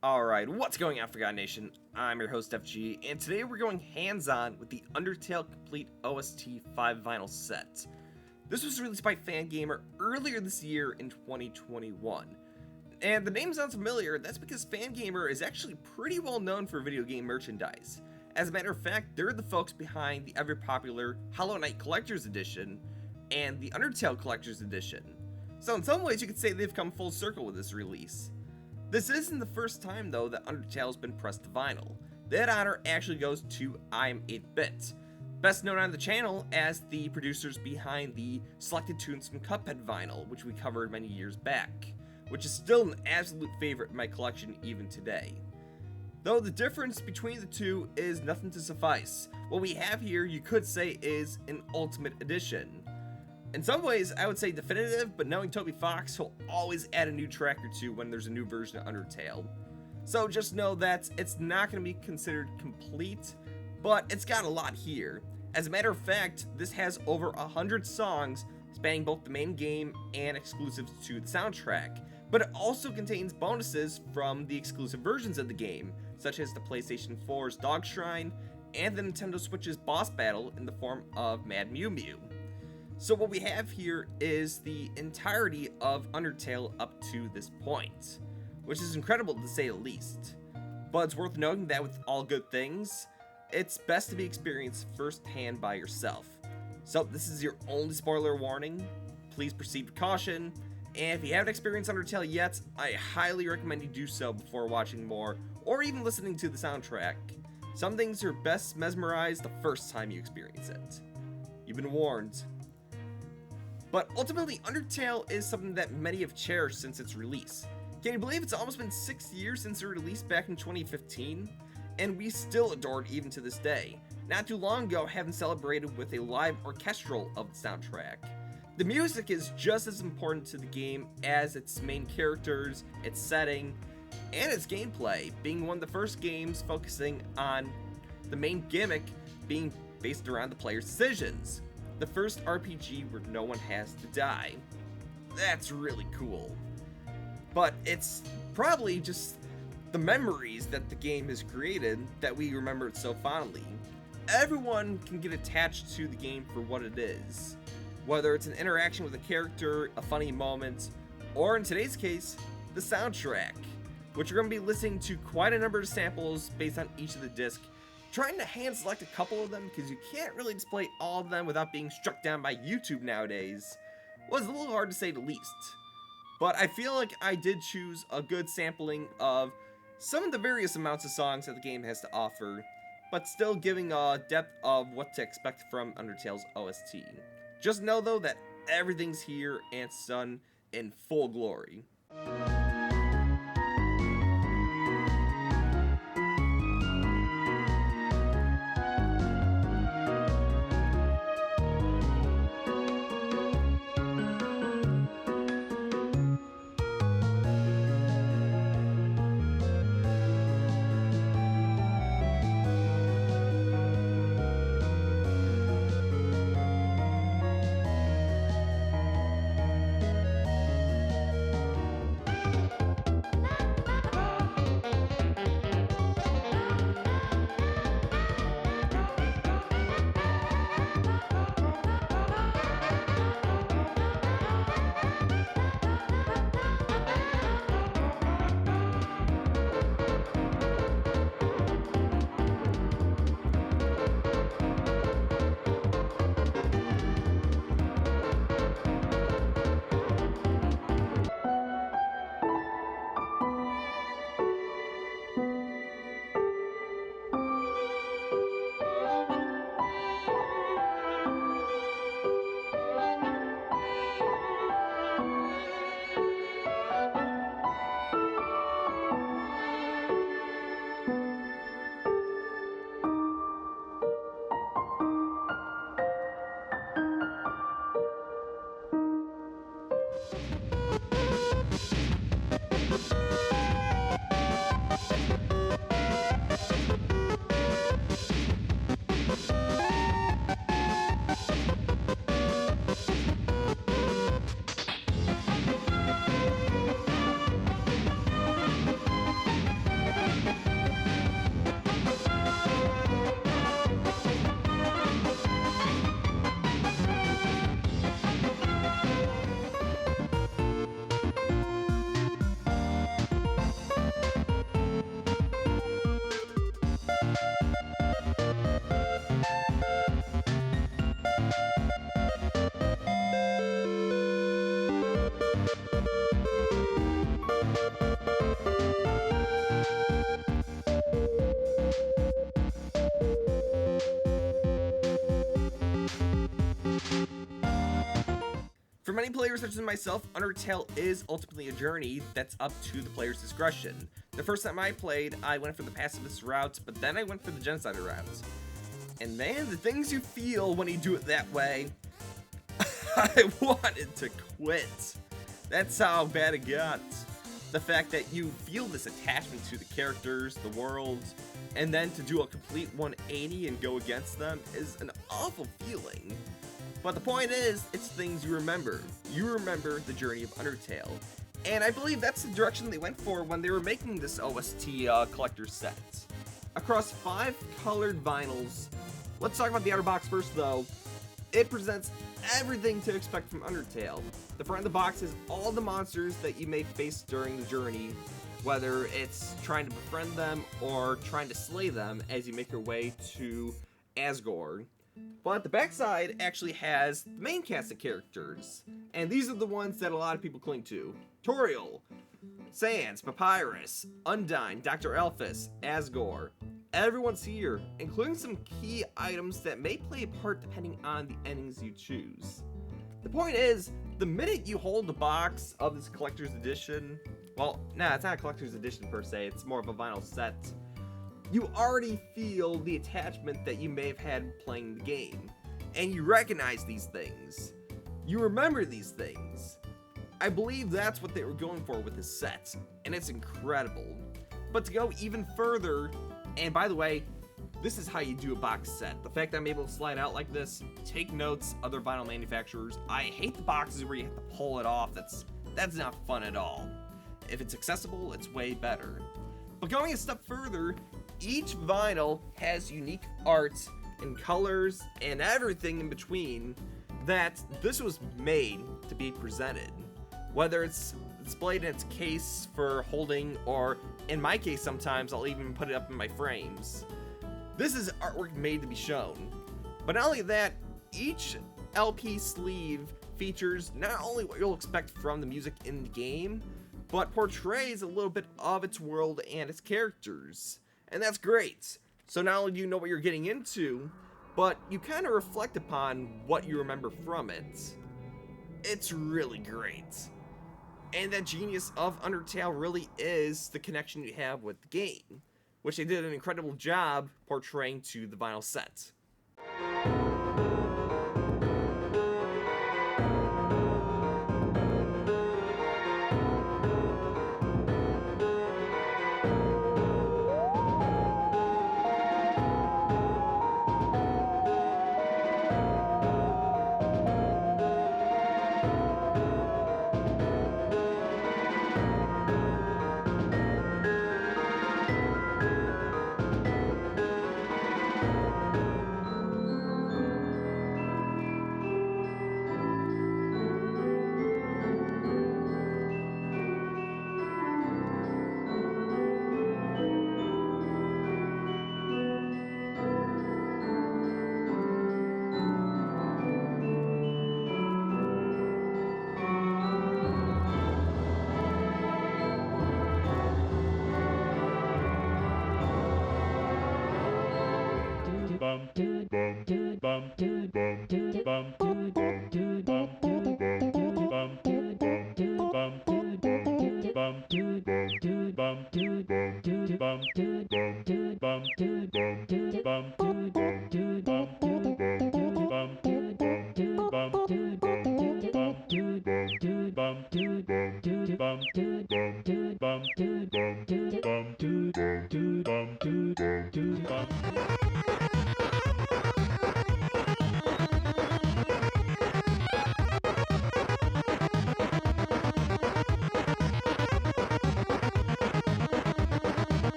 Alright, what's going on, Forgotten Nation? I'm your host, FG, and today we're going hands-on with the UNDERTALE Complete OST 5 vinyl set. This was released by FanGamer earlier this year in 2021. And the name sounds familiar, that's because FanGamer is actually pretty well known for video game merchandise. As a matter of fact, they're the folks behind the ever-popular Hollow Knight Collector's Edition and the UNDERTALE Collector's Edition. So in some ways you could say they've come full circle with this release. This isn't the first time, though, that Undertale's been pressed to vinyl. That honor actually goes to I'm 8-Bit, best known on the channel as the producers behind the Selected Tunes from Cuphead vinyl, which we covered many years back, which is still an absolute favorite in my collection even today. Though the difference between the two is nothing to suffice. What we have here, you could say, is an Ultimate Edition. In some ways, I would say definitive, but knowing Toby Fox, he'll always add a new track or two when there's a new version of Undertale. So just know that it's not going to be considered complete, but it's got a lot here. As a matter of fact, this has over 100 songs spanning both the main game and exclusives to the soundtrack, but it also contains bonuses from the exclusive versions of the game, such as the PlayStation 4's Dog Shrine and the Nintendo Switch's boss battle in the form of Mad Mew Mew. So what we have here is the entirety of Undertale up to this point, which is incredible to say the least. But it's worth noting that with all good things, it's best to be experienced firsthand by yourself. So this is your only spoiler warning, please proceed with caution, and if you haven't experienced Undertale yet, I highly recommend you do so before watching more, or even listening to the soundtrack. Some things are best mesmerized the first time you experience it. You've been warned. But ultimately, Undertale is something that many have cherished since its release. Can you believe it's almost been 6 years since it released back in 2015? And we still adore it even to this day, not too long ago having celebrated with a live orchestral of the soundtrack. The music is just as important to the game as its main characters, its setting, and its gameplay, being one of the first games focusing on the main gimmick being based around the player's decisions. The first RPG where no one has to die. That's really cool. But it's probably just the memories that the game has created that we remember it so fondly. Everyone can get attached to the game for what it is. Whether it's an interaction with a character, a funny moment, or in today's case, the soundtrack, which we're going to be listening to quite a number of samples based on each of the discs. Trying to hand select a couple of them because you can't really display all of them without being struck down by YouTube nowadays was a little hard to say the least. But I feel like I did choose a good sampling of some of the various amounts of songs that the game has to offer, but still giving a depth of what to expect from Undertale's OST. Just know though that everything's here and it's done in full glory. many players such as myself, Undertale is ultimately a journey that's up to the player's discretion. The first time I played, I went for the pacifist route, but then I went for the genocider route. And man, the things you feel when you do it that way, I wanted to quit. That's how bad it got. The fact that you feel this attachment to the characters, the world, and then to do a complete 180 and go against them is an awful feeling. But the point is, it's things you remember. You remember the journey of Undertale. And I believe that's the direction they went for when they were making this OST collector set. Across 5 colored vinyls, let's talk about the outer box first though. It presents everything to expect from Undertale. The front of the box is all the monsters that you may face during the journey, whether it's trying to befriend them or trying to slay them as you make your way to Asgore. But the backside actually has the main cast of characters, and these are the ones that a lot of people cling to. Toriel, Sans, Papyrus, Undyne, Dr. Elphys, Asgore. Everyone's here, including some key items that may play a part depending on the endings you choose. The point is, the minute you hold the box of this collector's edition, well, nah, it's not a collector's edition per se, it's more of a vinyl set, you already feel the attachment that you may have had playing the game. And you recognize these things. You remember these things. I believe that's what they were going for with this set, and it's incredible. But to go even further, and by the way, this is how you do a box set. The fact that I'm able to slide out like this, take notes, other vinyl manufacturers. I hate the boxes where you have to pull it off. That's not fun at all. If it's accessible, it's way better. But going a step further, each vinyl has unique art and colors and everything in between that this was made to be presented. Whether it's displayed in its case for holding, or in my case sometimes I'll even put it up in my frames. This is artwork made to be shown. But not only that, each LP sleeve features not only what you'll expect from the music in the game, but portrays a little bit of its world and its characters. And that's great. So not only do you know what you're getting into, but you kind of reflect upon what you remember from it. It's really great. And that genius of Undertale really is the connection you have with the game, which they did an incredible job portraying to the vinyl set.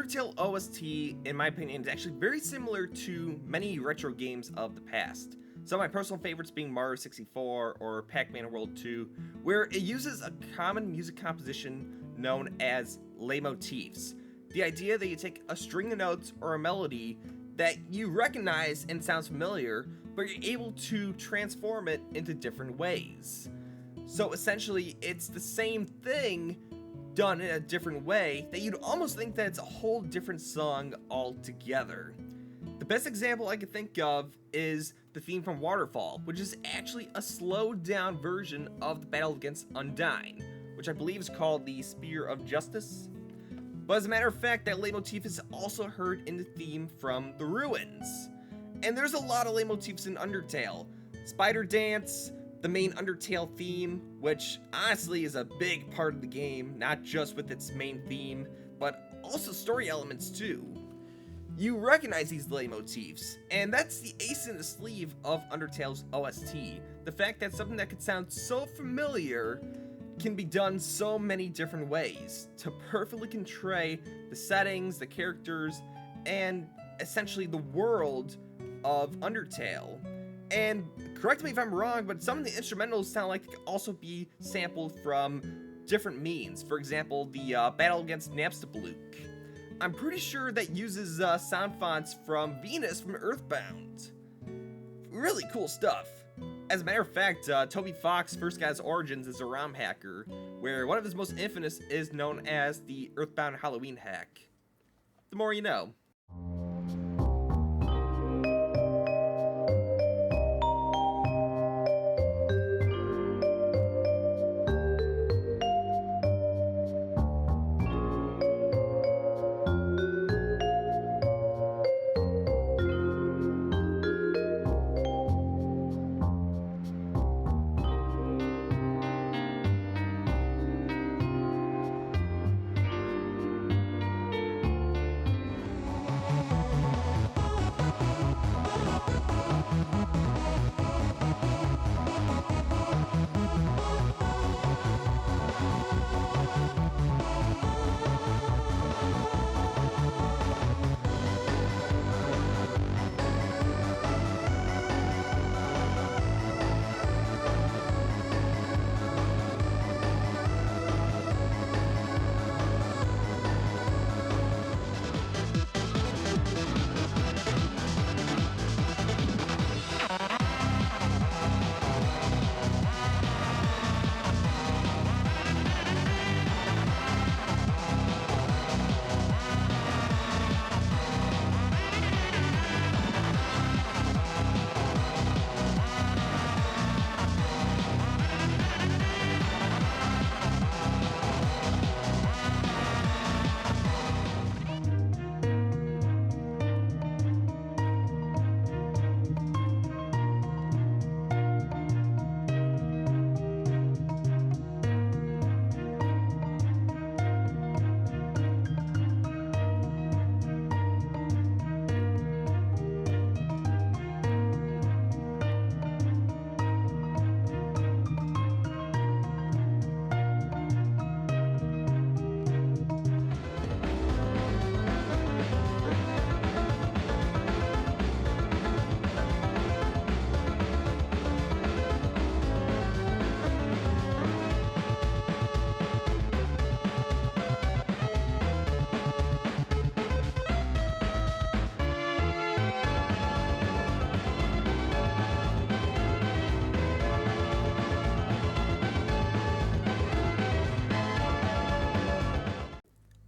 Undertale OST, in my opinion, is actually very similar to many retro games of the past. Some of my personal favorites being Mario 64 or Pac-Man World 2, where it uses a common music composition known as Leitmotifs. The idea that you take a string of notes or a melody that you recognize and sounds familiar, but you're able to transform it into different ways. So essentially, it's the same thing done in a different way that you'd almost think that it's a whole different song altogether. The best example I could think of is the theme from Waterfall, which is actually a slowed down version of the battle against Undyne, which I believe is called the Spear of Justice. But as a matter of fact, that leitmotif is also heard in the theme from The Ruins. And there's a lot of leitmotifs in Undertale. Spider Dance, the main Undertale theme, which honestly is a big part of the game, not just with its main theme, but also story elements too. You recognize these leitmotifs, and that's the ace in the sleeve of Undertale's OST. The fact that something that could sound so familiar can be done so many different ways to perfectly portray the settings, the characters, and essentially the world of Undertale. And correct me if I'm wrong, but some of the instrumentals sound like they could also be sampled from different means. For example, the battle against Napstablook. I'm pretty sure that uses sound fonts from Venus from Earthbound. Really cool stuff. As a matter of fact, Toby Fox first got his origins as a ROM hacker, where one of his most infamous is known as the Earthbound Halloween hack. The more you know.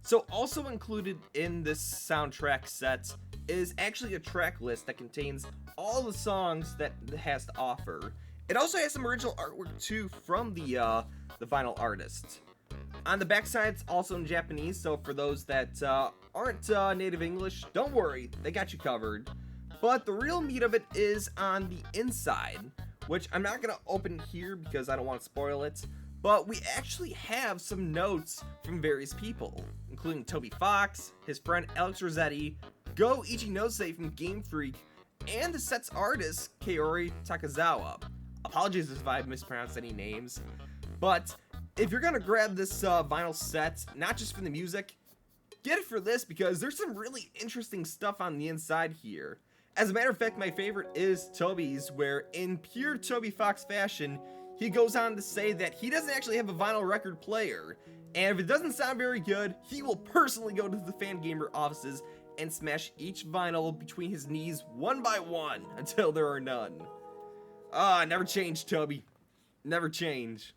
So also included in this soundtrack set is actually a track list that contains all the songs that it has to offer. It also has some original artwork too from the vinyl artist. On the backside, it's also in Japanese, so for those that aren't native English, don't worry, they got you covered. But the real meat of it is on the inside, which I'm not going to open here because I don't want to spoil it. But we actually have some notes from various people, including Toby Fox, his friend Alex Rossetti, Go Ichinose from Game Freak, and the set's artist, Kaori Takazawa. Apologies if I mispronounced any names, but if you're gonna grab this vinyl set, not just for the music, get it for this because there's some really interesting stuff on the inside here. As a matter of fact, my favorite is Toby's, where in pure Toby Fox fashion, he goes on to say that he doesn't actually have a vinyl record player, and if it doesn't sound very good, he will personally go to the FanGamer offices and smash each vinyl between his knees one by one until there are none. Never change, Toby. Never change.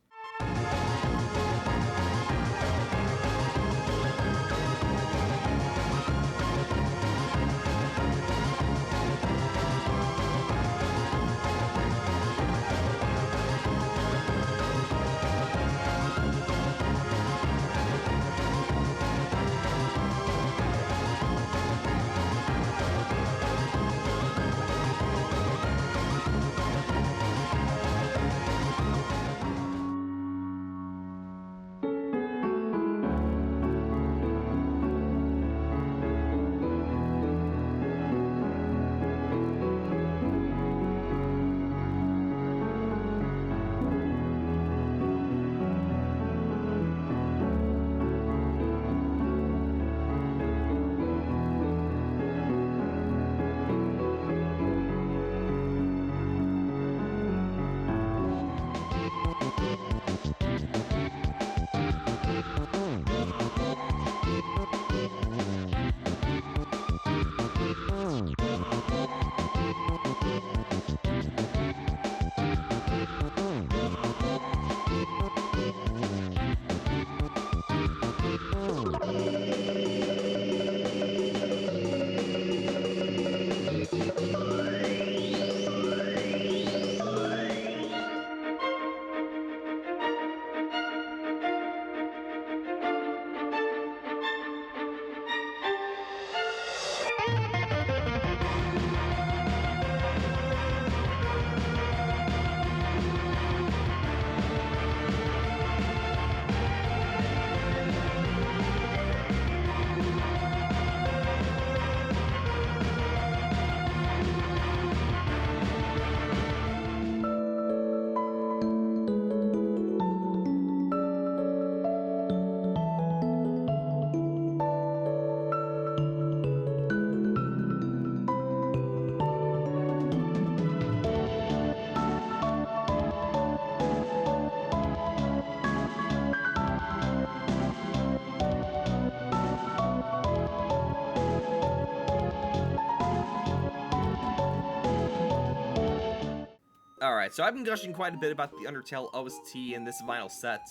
Alright, so I've been gushing quite a bit about the Undertale OST and this vinyl set,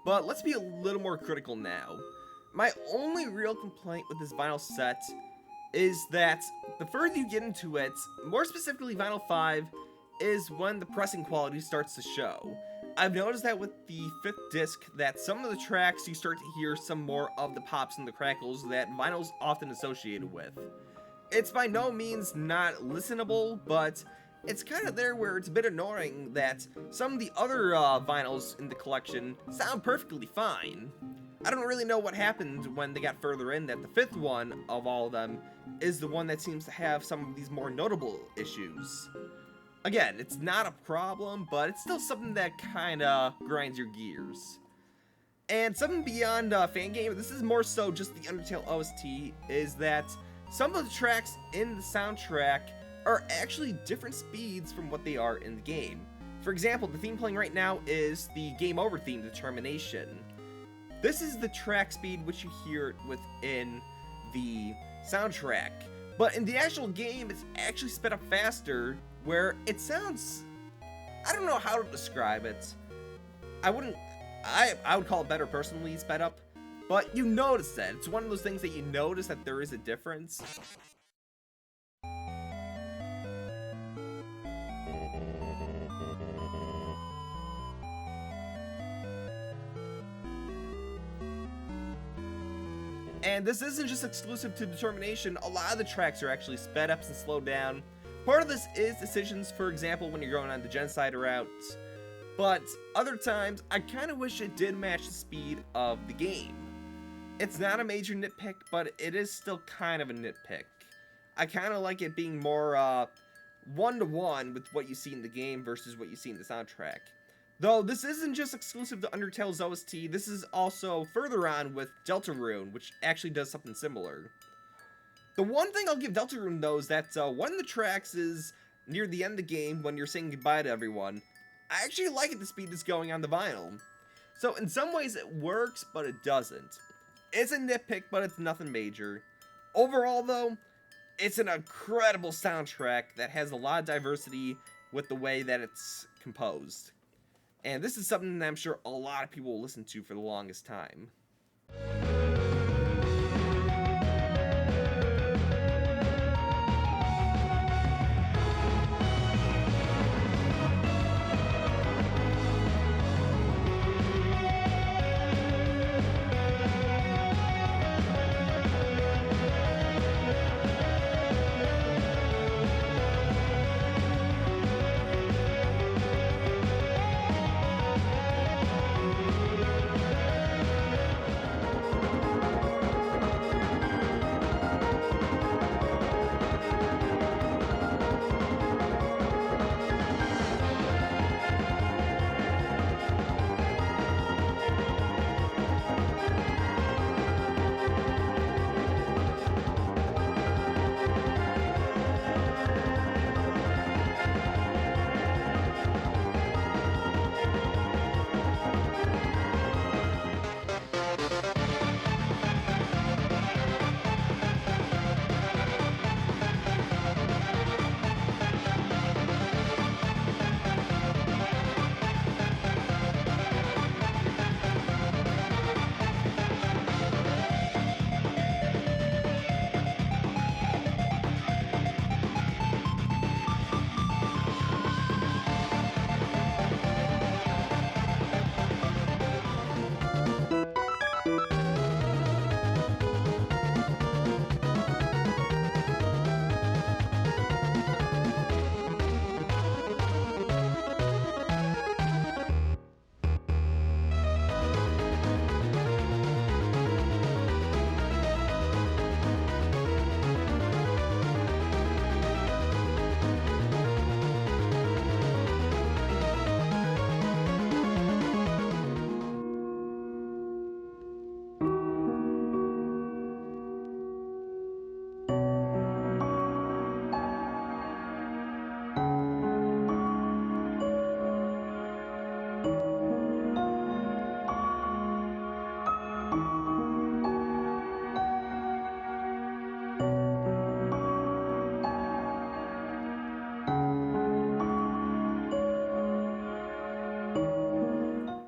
but let's be a little more critical now. My only real complaint with this vinyl set is that the further you get into it, more specifically Vinyl 5, is when the pressing quality starts to show. I've noticed that with the 5th disc that some of the tracks you start to hear some more of the pops and the crackles that vinyl's often associated with. It's by no means not listenable, but it's kind of there where it's a bit annoying that some of the other vinyls in the collection sound perfectly fine. I don't really know what happened when they got further in that the 5th one of all of them is the one that seems to have some of these more notable issues. Again, it's not a problem, but it's still something that kinda grinds your gears. And something beyond FanGamer, this is more so just the Undertale OST, is that some of the tracks in the soundtrack are actually different speeds from what they are in the game. For example, the theme playing right now is the Game Over theme, Determination. This is the track speed which you hear within the soundtrack, but in the actual game it's actually sped up faster, where it sounds, I don't know how to describe it. I would call it better personally sped up, but you notice that. It's one of those things that you notice that there is a difference. And this isn't just exclusive to Determination, a lot of the tracks are actually sped up and slowed down. Part of this is decisions, for example, when you're going on the genocide route, but other times, I kind of wish it did match the speed of the game. It's not a major nitpick, but it is still kind of a nitpick. I kind of like it being more one-to-one with what you see in the game versus what you see in the soundtrack. Though this isn't just exclusive to Undertale's OST, this is also further on with Deltarune, which actually does something similar. The one thing I'll give Deltarune though is that one of the tracks is near the end of the game when you're saying goodbye to everyone. I actually like it the speed that's going on the vinyl. So in some ways it works, but it doesn't. It's a nitpick, but it's nothing major. Overall though, it's an incredible soundtrack that has a lot of diversity with the way that it's composed. And this is something that I'm sure a lot of people will listen to for the longest time.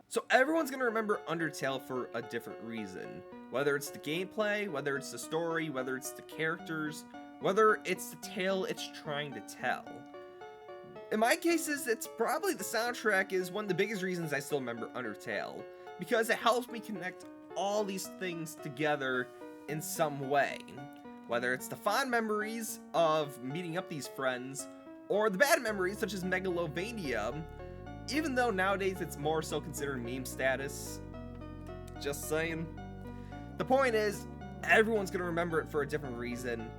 So everyone's going to remember Undertale for a different reason. Whether it's the gameplay, whether it's the story, whether it's the characters, whether it's the tale it's trying to tell. In my cases, it's probably the soundtrack is one of the biggest reasons I still remember Undertale, because it helps me connect all these things together in some way. Whether it's the fond memories of meeting up these friends, or the bad memories such as Megalovania, even though nowadays it's more so considered meme status. Just saying. The point is, everyone's gonna remember it for a different reason,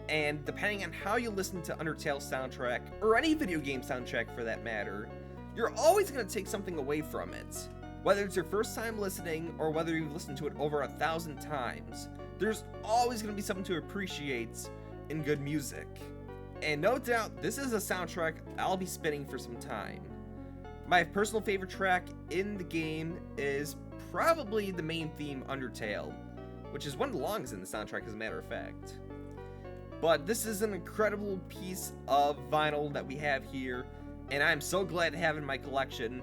and depending on how you listen to Undertale's soundtrack, or any video game soundtrack for that matter, you're always gonna take something away from it. Whether it's your first time listening, or whether you've listened to it over 1,000 times, there's always gonna be something to appreciate in good music. And no doubt, this is a soundtrack I'll be spinning for some time. My personal favorite track in the game is probably the main theme, Undertale, which is one of the longest in the soundtrack as a matter of fact. But this is an incredible piece of vinyl that we have here, and I'm so glad to have it in my collection.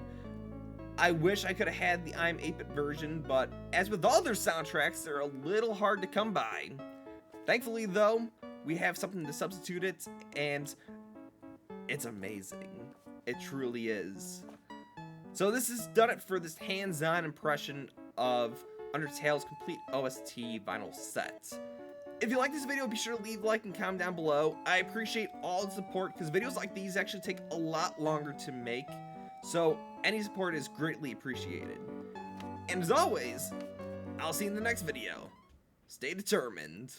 I wish I could have had the I'm 8-bit version, but as with all their soundtracks, they're a little hard to come by. Thankfully though, we have something to substitute it, and it's amazing. It truly is. So this has done it for this hands-on impression of Undertale's complete OST vinyl set. If you like this video, be sure to leave a like and comment down below. I appreciate all the support because videos like these actually take a lot longer to make, so any support is greatly appreciated. And as always, I'll see you in the next video. Stay determined.